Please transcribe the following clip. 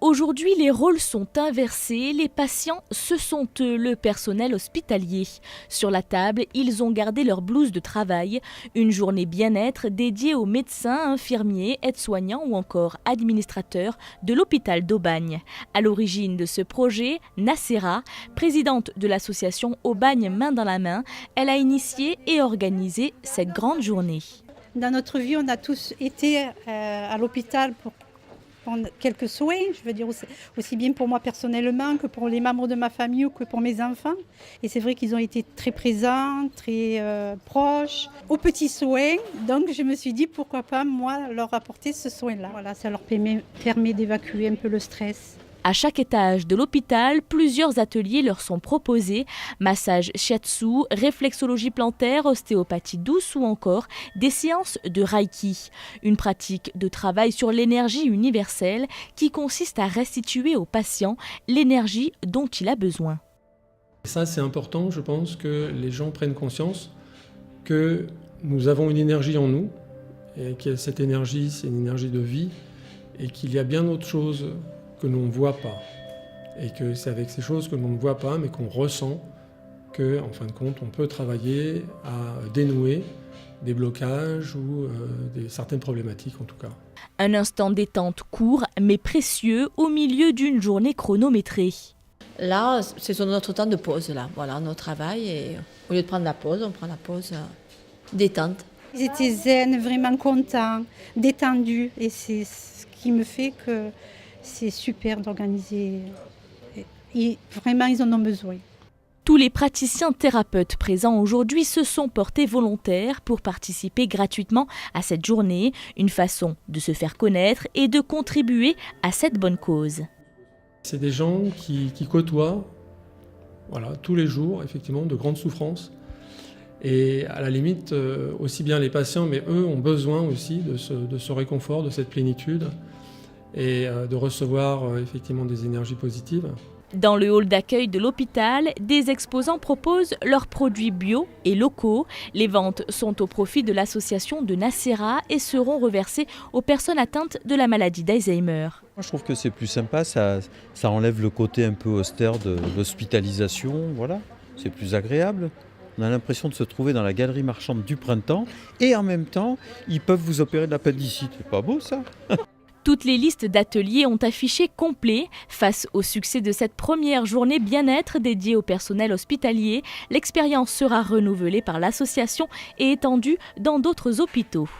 Aujourd'hui, les rôles sont inversés, les patients, ce sont eux, le personnel hospitalier. Sur la table, ils ont gardé leur blouse de travail, une journée bien-être dédiée aux médecins, infirmiers, aides-soignants ou encore administrateurs de l'hôpital d'Aubagne. À l'origine de ce projet, Nacera, présidente de l'association Aubagne Main dans la Main, elle a initié et organisé cette grande journée. Dans notre vie, on a tous été à l'hôpital pour quelques soins, je veux dire aussi bien pour moi personnellement que pour les membres de ma famille ou que pour mes enfants. Et c'est vrai qu'ils ont été très présents, très proches, aux petits soins. Donc je me suis dit pourquoi pas moi leur apporter ce soin-là. Voilà, ça leur permet d'évacuer un peu le stress. À chaque étage de l'hôpital, plusieurs ateliers leur sont proposés. Massage shiatsu, réflexologie plantaire, ostéopathie douce ou encore des séances de Reiki. Une pratique de travail sur l'énergie universelle qui consiste à restituer au patient l'énergie dont il a besoin. Ça, c'est important, je pense, que les gens prennent conscience que nous avons une énergie en nous et que cette énergie, c'est une énergie de vie et qu'il y a bien autre chose que l'on ne voit pas, et que c'est avec ces choses que l'on ne voit pas, mais qu'on ressent, que, en fin de compte, on peut travailler à dénouer des blocages ou certaines problématiques en tout cas. Un instant détente court, mais précieux, au milieu d'une journée chronométrée. Là, c'est sur notre temps de pause, là. Voilà, notre travail, et au lieu de prendre la pause, on prend la pause détente. Ils étaient zen, vraiment contents, détendus, et c'est ce qui me fait que c'est super d'organiser. Vraiment, ils en ont besoin. Tous les praticiens thérapeutes présents aujourd'hui se sont portés volontaires pour participer gratuitement à cette journée, une façon de se faire connaître et de contribuer à cette bonne cause. C'est des gens qui côtoient tous les jours, effectivement, de grandes souffrances. Et à la limite, aussi bien les patients, mais eux ont besoin aussi de ce réconfort, de cette plénitude, et de recevoir effectivement des énergies positives. Dans le hall d'accueil de l'hôpital, des exposants proposent leurs produits bio et locaux. Les ventes sont au profit de l'association de Nacera et seront reversées aux personnes atteintes de la maladie d'Alzheimer. Moi, je trouve que c'est plus sympa, ça enlève le côté un peu austère de l'hospitalisation, voilà, c'est plus agréable. On a l'impression de se trouver dans la galerie marchande du printemps et en même temps, ils peuvent vous opérer de l'appendicite. C'est pas beau ça ? Toutes les listes d'ateliers ont affiché complet. Face au succès de cette première journée bien-être dédiée au personnel hospitalier, l'expérience sera renouvelée par l'association et étendue dans d'autres hôpitaux.